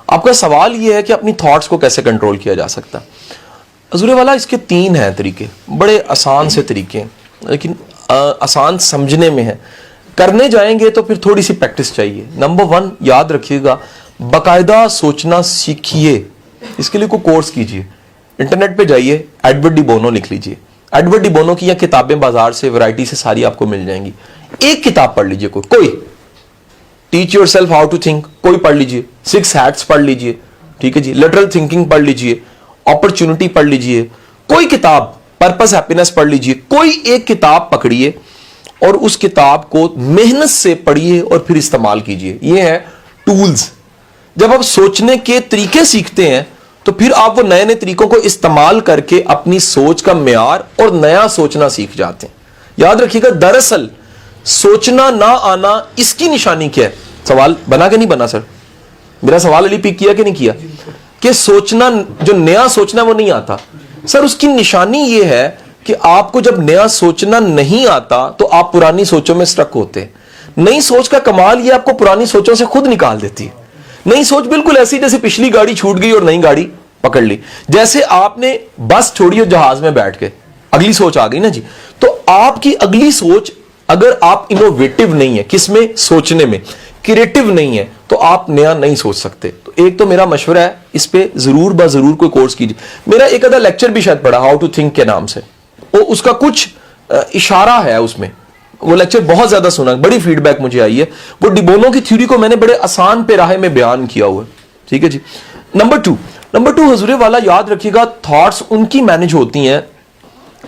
آپ کا سوال یہ ہے کہ اپنی تھاٹس کو کیسے کنٹرول کیا جا سکتا. حضور والا اس کے 3 ہیں طریقے, بڑے آسان سے طریقے ہیں, لیکن آسان سمجھنے میں ہے. کرنے جائیں گے تو پھر تھوڑی سی پریکٹس چاہیے. نمبر 1 یاد رکھیے گا, باقاعدہ سوچنا سیکھیے. اس کے لیے کوئی کورس کیجیے, انٹرنیٹ پہ جائیے, ایڈورڈ ڈی بونو لکھ لیجیے. ایڈورڈ ڈی بونو کی یہ کتابیں بازار سے ورائٹی سے ساری آپ کو مل جائیں گی. ایک کتاب پڑھ لیجیے, کوئی teach yourself how to think کوئی پڑھ لیجیے, 6 ہیٹس پڑھ لیجیے, ٹھیک ہے جی, لیٹرل تھنکنگ پڑھ لیجیے, اپرچونٹی پڑھ لیجیے, کوئی کتاب, پرپس ہیپینس پڑھ لیجیے. کوئی ایک کتاب پکڑیے اور اس کتاب کو محنت سے پڑھیے اور پھر استعمال کیجیے. یہ ہے ٹولز. جب آپ سوچنے کے طریقے سیکھتے ہیں تو پھر آپ وہ نئے نئے طریقوں کو استعمال کر کے اپنی سوچ کا معیار اور نیا سوچنا سیکھ جاتے ہیں. یاد رکھیے گا, دراصل سوچنا نہ آنا اس کی نشانی کیا ہے؟ سوال بنا کہ نہیں بنا سر؟ میرا سوال علی پک کیا کہ نہیں کیا؟ کہ سوچنا, جو نیا سوچنا وہ نہیں آتا. سر اس کی نشانی یہ ہے کہ آپ کو جب نیا سوچنا نہیں آتا تو آپ پرانی سوچوں میں سٹک ہوتے ہیں. نئی سوچ کا کمال یہ آپ کو پرانی سوچوں سے خود نکال دیتی ہے. نئی سوچ بالکل ایسی جیسے پچھلی گاڑی چھوٹ گئی اور نئی گاڑی پکڑ لی. جیسے آپ نے بس چھوڑی اور جہاز میں بیٹھ کے اگلی سوچ آ گئی نا جی, تو آپ کی اگلی سوچ اگر آپ انوویٹو نہیں ہے, کس میں؟ سوچنے میں, کریٹو نہیں ہے, تو آپ نیا نہیں سوچ سکتے. تو ایک تو میرا مشورہ ہے, اس پہ ضرور ضرور کوئی کورس کیجیے. میرا ایک آدھا لیکچر بھی شاید پڑھا, ہاؤ ٹو تھنک کے نام سے, اس کا کچھ اشارہ ہے اس میں. وہ لیکچر بہت زیادہ سنا, بڑی فیڈ بیک مجھے آئی ہے. وہ ڈی بونو کی تھیوری کو میں نے بڑے آسان پیراہے میں بیان کیا ہوا ہے, ٹھیک ہے جی. نمبر 2 حضور والا یاد رکھیے گا, تھاٹس ان کی مینج ہوتی ہیں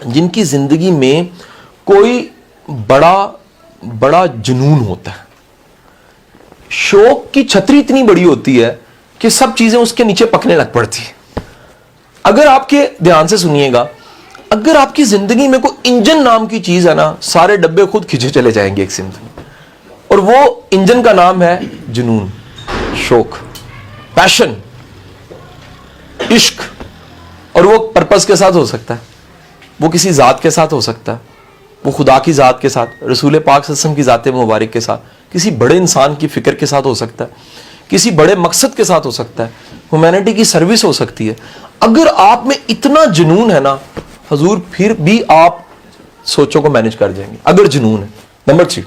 جن کی زندگی میں کوئی بڑا جنون ہوتا ہے. شوق کی چھتری اتنی بڑی ہوتی ہے کہ سب چیزیں اس کے نیچے پکنے لگ پڑتی ہیں. اگر آپ کے دھیان سے سنیے گا, اگر آپ کی زندگی میں کوئی انجن نام کی چیز ہے نا, سارے ڈبے خود کھینچے چلے جائیں گے ایک سمت میں, اور وہ انجن کا نام ہے جنون, شوق, پیشن, عشق. اور وہ پرپس کے ساتھ ہو سکتا ہے, وہ کسی ذات کے ساتھ ہو سکتا ہے, وہ خدا کی ذات کے ساتھ, رسول پاک صلی اللہ علیہ وسلم کی ذات مبارک کے ساتھ, کسی بڑے انسان کی فکر کے ساتھ ہو سکتا ہے, کسی بڑے مقصد کے ساتھ ہو سکتا ہے, ہیومینٹی کی سروس ہو سکتی ہے. اگر آپ میں اتنا جنون ہے نا حضور, پھر بھی آپ سوچوں کو مینج کر جائیں گے اگر جنون ہے. نمبر 3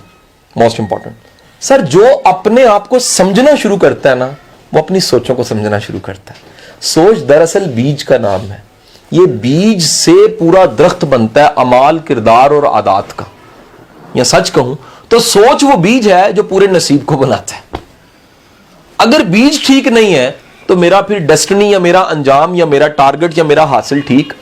موسٹ امپورٹنٹ, سر جو اپنے آپ کو سمجھنا شروع کرتا ہے نا, وہ اپنی سوچوں کو سمجھنا شروع کرتا ہے. سوچ دراصل بیج کا نام ہے. یہ بیج سے پورا درخت بنتا ہے اعمال, کردار اور عادات کا. یا سچ کہوں تو سوچ وہ بیج ہے جو پورے نصیب کو بناتا ہے. اگر بیج ٹھیک نہیں ہے تو میرا پھر ڈیسٹنی یا میرا انجام یا میرا ٹارگٹ یا میرا حاصل ٹھیک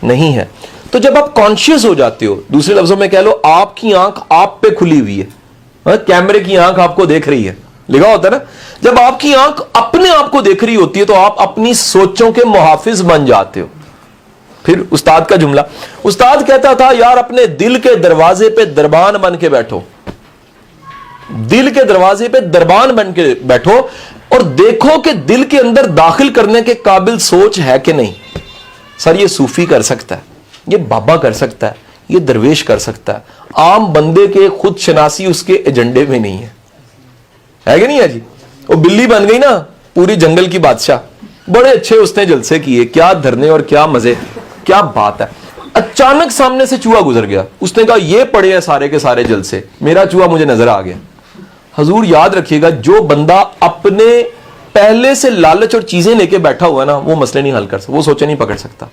نہیں ہے. تو جب آپ کانشیس ہو جاتے ہو, دوسرے لفظوں میں کہہ لو آپ کی آنکھ آپ پہ کھلی ہوئی ہے, کیمرے کی آنکھ آپ کو دیکھ رہی ہے, لکھا ہوتا ہے نا, جب آپ کی آنکھ اپنے آپ کو دیکھ رہی ہوتی ہے تو آپ اپنی سوچوں کے محافظ بن جاتے ہو. پھر استاد کا جملہ, استاد کہتا تھا یار اپنے دل کے دروازے پہ دربان بن کے بیٹھو, دل کے دروازے پہ دربان بن کے بیٹھو اور دیکھو کہ دل کے اندر داخل کرنے کے قابل سوچ ہے کہ نہیں. سر یہ صوفی کر سکتا ہے, یہ بابا کر سکتا ہے, یہ درویش کر سکتا ہے. عام بندے کے خود شناسی اس کے ایجنڈے میں نہیں ہے کہ نہیں ہے جی. وہ بلی بن گئی نا پوری جنگل کی بادشاہ, بڑے اچھے اس نے جلسے کیے, کیا دھرنے اور کیا مزے, کیا بات ہے. اچانک سامنے سے چوہا گزر گیا, اس نے کہا یہ پڑے ہیں سارے کے سارے جلسے, میرا چوہا مجھے نظر آ گیا. حضور یاد رکھیے گا, جو بندہ اپنے پہلے سے لالچ اور چیزیں لے کے بیٹھا ہوا ہے نا, وہ مسئلے نہیں حل کر سکتا, وہ سوچے نہیں پکڑ سکتا.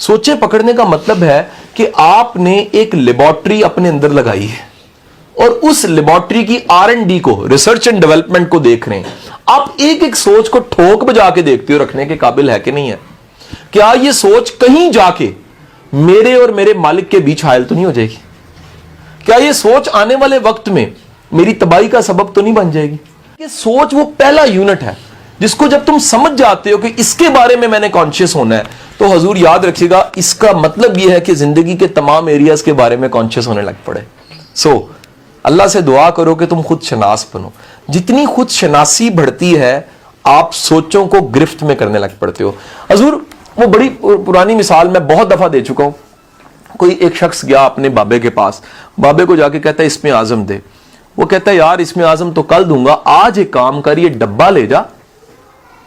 سوچے پکڑنے کا مطلب ہے کہ آپ نے ایک لیبارٹری اپنے اندر لگائی ہے اور اس لیبارٹری کی R&D کو, ریسرچ اینڈ ڈیولپمنٹ کو دیکھ رہے ہیں. آپ ایک ایک سوچ کو ٹھوک بجا کے دیکھتے ہو رکھنے کے قابل ہے کہ نہیں ہے. کیا یہ سوچ کہیں جا کے میرے اور میرے مالک کے بیچ حائل تو نہیں ہو جائے گی؟ کیا یہ سوچ آنے والے وقت میں میری تباہی کا سبب تو نہیں بن جائے گی؟ یہ سوچ وہ پہلا یونٹ ہے جس کو جب تم سمجھ جاتے ہو کہ اس کے بارے میں نے کانشیس ہونا ہے, تو حضور یاد رکھیے گا اس کا مطلب یہ ہے کہ زندگی کے تمام ایریاز کے بارے میں کانشیس ہونے لگ پڑے. اللہ سے دعا کرو کہ تم خود شناس بنو. جتنی خود شناسی بڑھتی ہے آپ سوچوں کو گرفت میں کرنے لگ پڑتے ہو. حضور وہ بڑی پرانی مثال میں بہت دفعہ دے چکا ہوں. کوئی ایک شخص گیا اپنے بابے کے پاس, بابے کو جا کے کہتا ہے اسم اعظم دے. وہ کہتا ہے یار اسم اعظم تو کل دوں گا, آج ایک کام کر, یہ ڈبہ لے جا